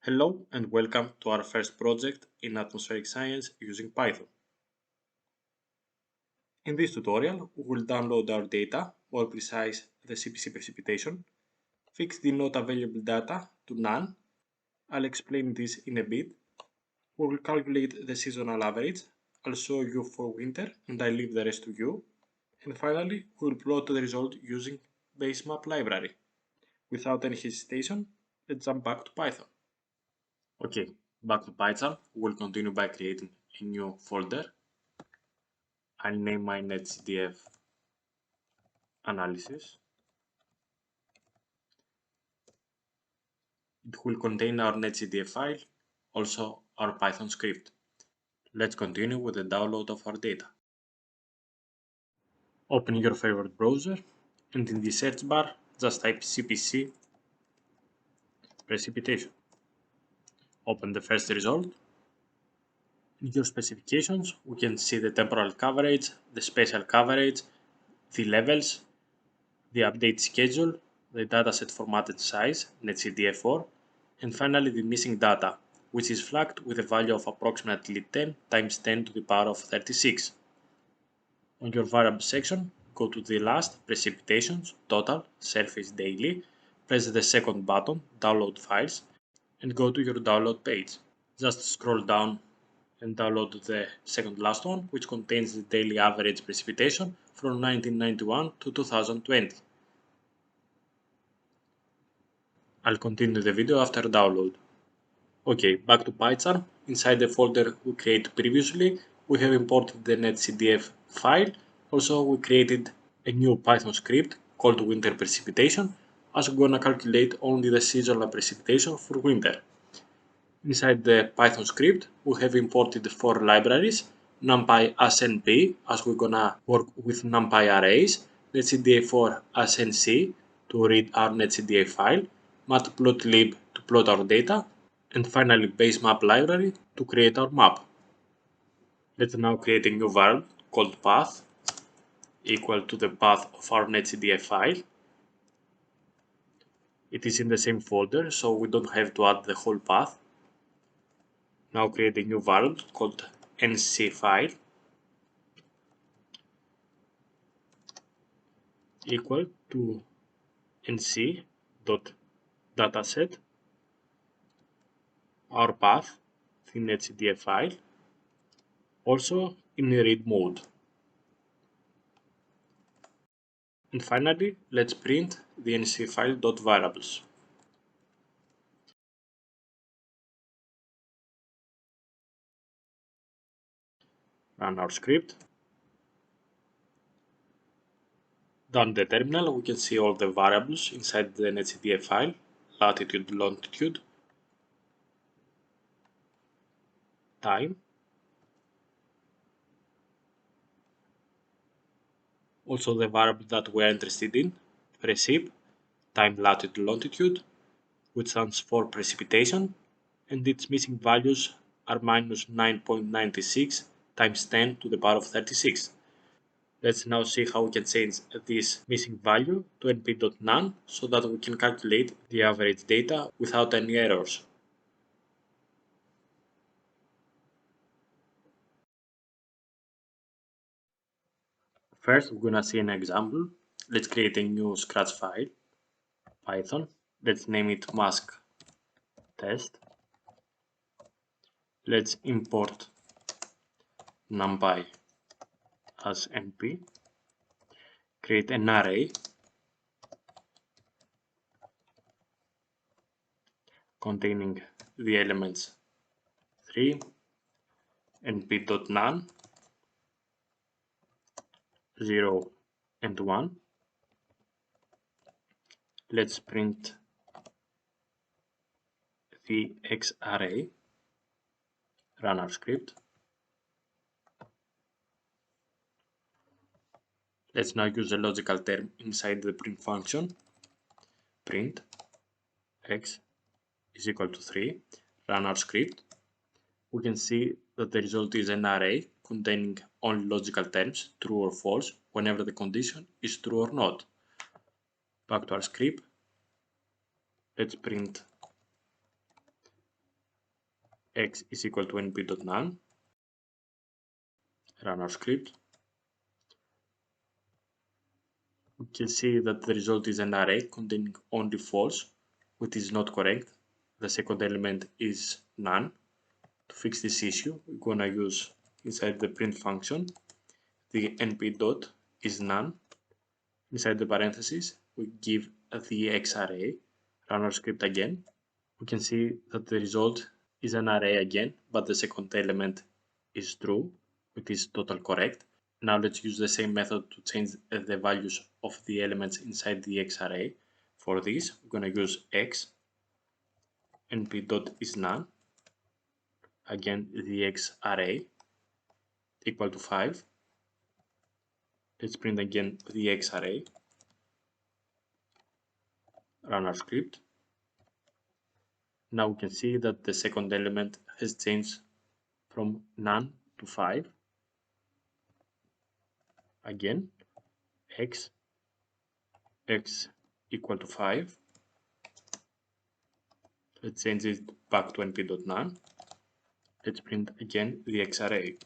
Hello and welcome to our first project in atmospheric science using Python. In this tutorial, we will download our data, more precise the CPC precipitation, fix the not available data to none. I'll explain this in a bit. We will calculate the seasonal average. I'll show you for winter and I leave the rest to you. And finally, we will plot the result using base map library. Without any hesitation, let's jump back to Python. Okay, back to Python. We'll continue by creating a new folder. I'll name my NetCDF analysis. It will contain our NetCDF file, also our Python script. Let's continue with the download of our data. Open your favorite browser and in the search bar just type CPC precipitation. Open the first result. In your specifications, we can see the temporal coverage, the spatial coverage, the levels, the update schedule, the dataset formatted size, NetCDF4, and finally the missing data, which is flagged with a value of approximately 10 times 10 to the power of 36. On your variable section, go to the last precipitations, total, surface daily, press the second button, download files, and go to your download page. Just scroll down and download the second last one, which contains the daily average precipitation from 1991 to 2020. I'll continue the video after download. Okay, back to Python. Inside the folder we created previously, we have imported the NetCDF file. Also, we created a new Python script called winter precipitation, as we're gonna calculate only the seasonal precipitation for winter. Inside the Python script, we have imported 4 libraries, NumPy as NP, as we're gonna work with NumPy arrays, NetCDF4 as NC to read our NetCDF file, matplotlib to plot our data, and finally base map library to create our map. Let's now create a new variable called path equal to the path of our NetCDF file. It is in the same folder, so we don't have to add the whole path. Now create a new variable called nc file equal to nc.dataset our path, the NetCDF file, also in read mode. And finally, let's print the nc file.variables. Run our script. Down the terminal, we can see all the variables inside the NetCDF file, latitude, longitude, time. Also the variable that we are interested in, precip, time, latitude, longitude, which stands for precipitation, and its missing values are minus 9.96 times 10 to the power of 36. Let's now see how we can change this missing value to np.none so that we can calculate the average data without any errors. First, we're gonna see an example. Let's create a new scratch file, Python. Let's name it mask test. Let's import numpy as np. Create an array containing the elements 3, np.none, 0 and 1. Let's print the X array, run our script. Let's now use a logical term inside the print function. Print X is equal to 3, run our script. We can see that the result is an array containing only logical terms, true or false, whenever the condition is true or not. Back to our script. Let's print x is equal to np.none. Run our script. We can see that the result is an array containing only false, which is not correct. The second element is none. To fix this issue, we're gonna use inside the print function the np dot is none. Inside the parentheses, we give the x array. Run our script again. We can see that the result is an array again, but the second element is true, which is total correct. Now let's use the same method to change the values of the elements inside the x array. For this, we're going to use x, np dot is none, again the x array equal to 5. Let's print again the x array, run our script. Now we can see that the second element has changed from none to 5. Again, x equal to 5. Let's change it back to np.none. Let's print again the x array.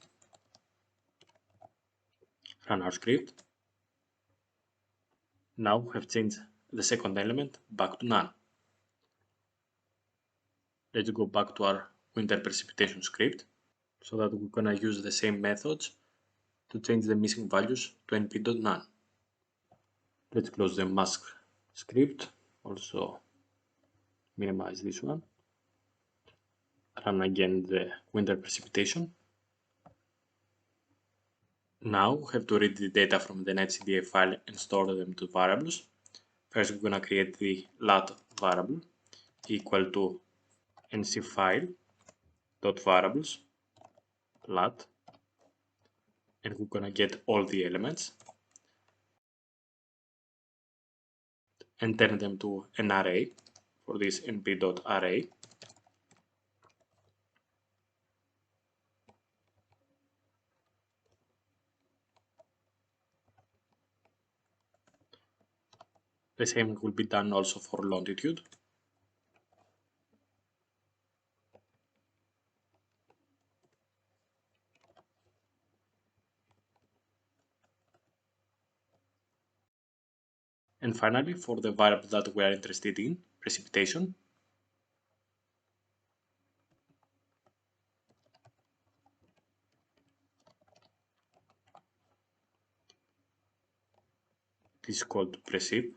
Run our script. Now we have changed the second element back to none. Let's go back to our winter precipitation script so that we're gonna use the same methods to change the missing values to np.none. Let's close the mask script, also minimize this one. Run again the winter precipitation. Now we have to read the data from the NetCDF file and store them to variables. First, we're gonna create the lat variable equal to nc file dot variables lat, and we're gonna get all the elements and turn them to an array. For this, np.array. The same will be done also for longitude. And finally, for the variable that we are interested in, precipitation, it is called precip.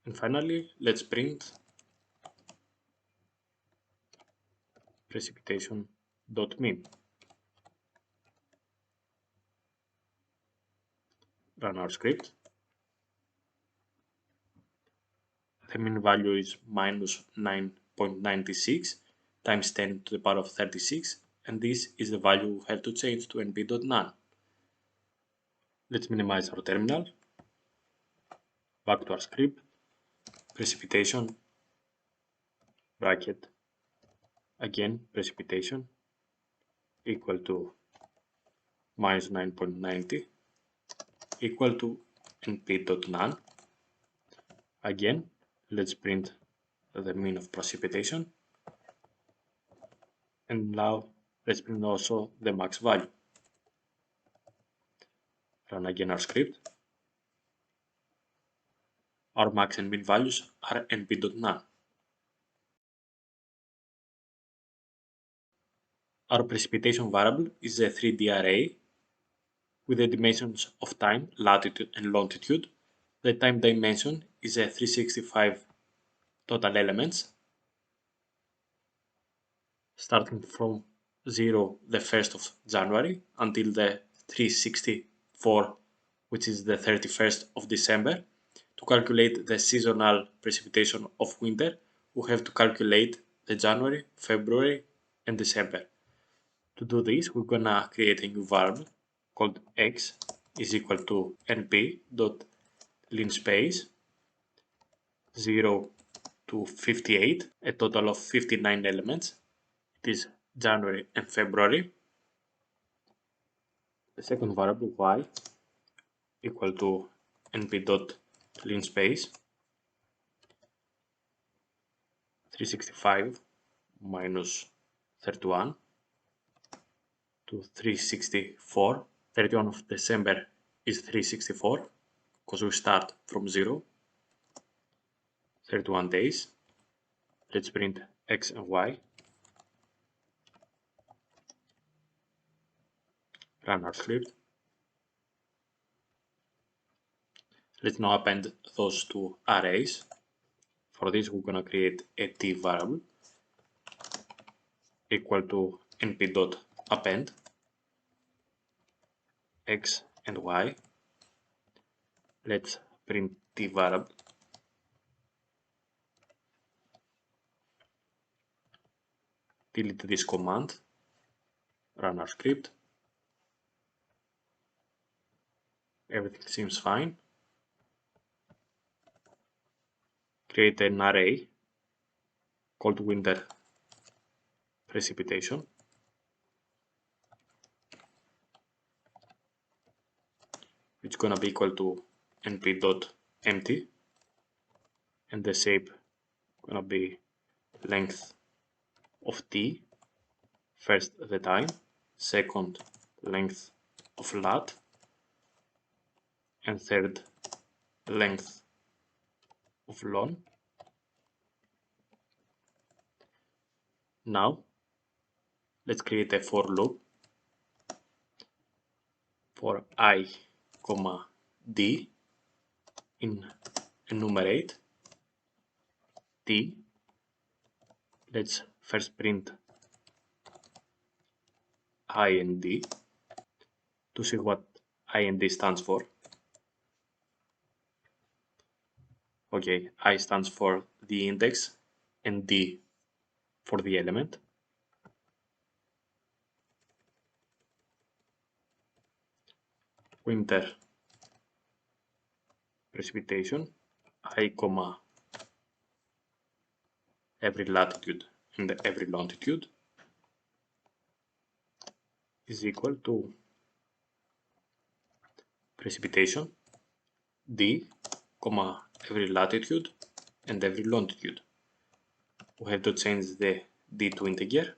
And finally, let's print precipitation.mean. Run our script. The mean value is minus 9.96 times 10 to the power of 36, and this is the value we have to change to np.none. Let's minimize our terminal. Back to our script. Precipitation, bracket, again precipitation equal to minus 9.90 equal to np.none. Again, let's print the mean of precipitation, and now let's print also the max value. Run again our script. Our max and mean values are np.none. Our precipitation variable is a 3D array with the dimensions of time, latitude and longitude. The time dimension is a 365 total elements, starting from 0 the 1st of January until the 364, which is the 31st of December. To calculate the seasonal precipitation of winter, we have to calculate the January, February and December. To do this, we're gonna create a new variable called x is equal to np dot linspace 0 to 58, a total of 59 elements. It is January and February. The second variable y equal to np dot clean space, 365 minus 31 to 364. 31 of December is 364 because we start from 0. 31 days. Let's print X and Y. Run our script. Let's now append those two arrays. For this, we're going to create a t variable equal to np.append X and Y. Let's print t variable. Delete this command. Run our script. Everything seems fine. Create an array called winter precipitation. It's gonna be equal to np.empty, and the shape gonna be length of t, first the time, second length of lat, and third length of lon. Now let's create a for loop for I, d in enumerate t. Let's first print I and d to see what I and d stands for. Okay, I stands for the index and d for the element. Winter precipitation, I, every latitude and every longitude is equal to precipitation, d, every latitude and every longitude. We have to change the d to integer.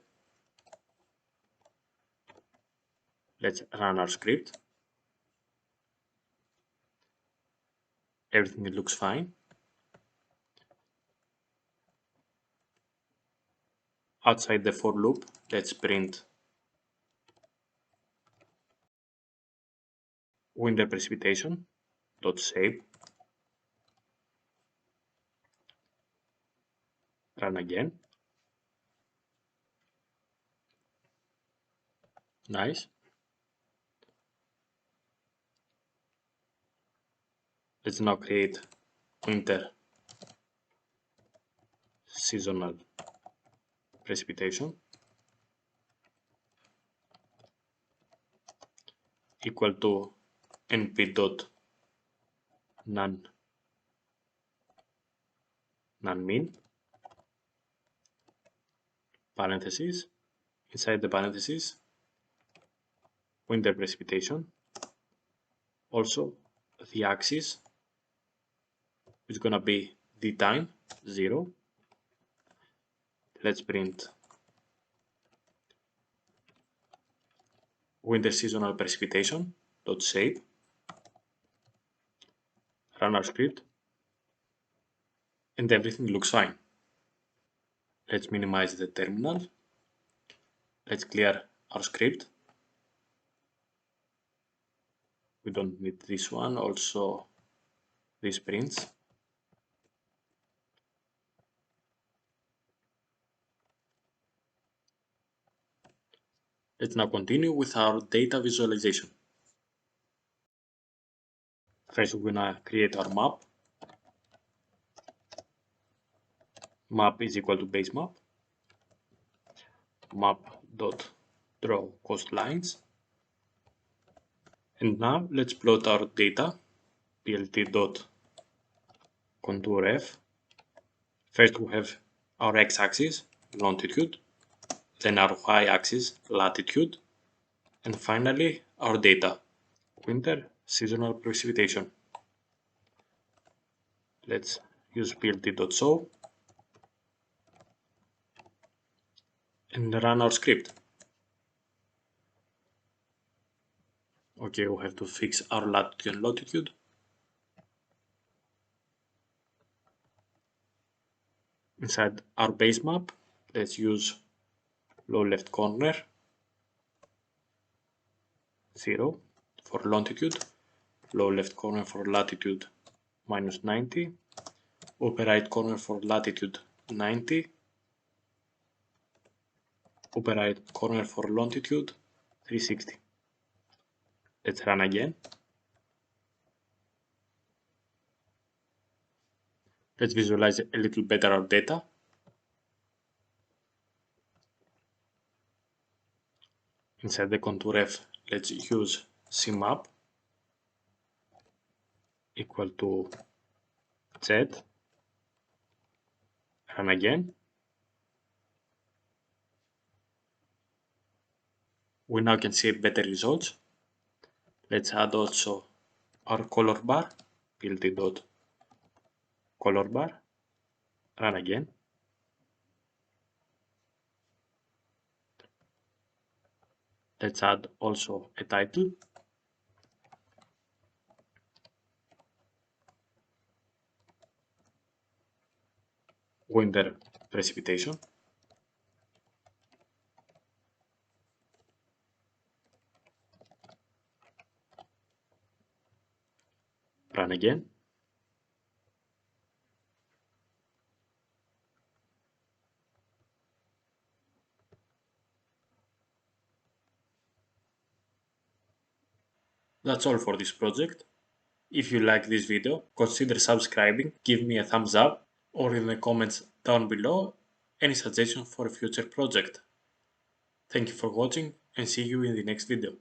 Let's run our script. Everything looks fine. Outside the for loop, let's print winter precipitation dot shape. Run again. Nice. Let's now create winter seasonal precipitation equal to np.none parentheses. Inside the parentheses, winter precipitation. Also, the axis is gonna be the time 0. Let's print winter seasonal precipitation dot shape. Run our script, and everything looks fine. Let's minimize the terminal. Let's clear our script. We don't need this one, also these prints. Let's now continue with our data visualization. First, we're gonna create our map. Map is equal to base map. Map.draw coastlines. And now let's plot our data. plt.contourf. First, we have our x-axis, longitude, then our y-axis, latitude, and finally our data, winter seasonal precipitation. Let's use build.show and run our script. Okay, we have to fix our latitude and longitude. Inside our base map, let's use low left corner 0 for longitude, low left corner for latitude -90, upper right corner for latitude 90, upper right corner for longitude 360. Let's run again. Let's visualize a little better our data. Inside the contour F, let's use CMap equal to Z. Run again. We now can see better results. Let's add also our color bar, build.color bar. Run again. Let's add also a title. Winter precipitation. Run again. That's all for this project. If you like this video, consider subscribing, give me a thumbs up, or in the comments down below any suggestions for a future project. Thank you for watching and see you in the next video.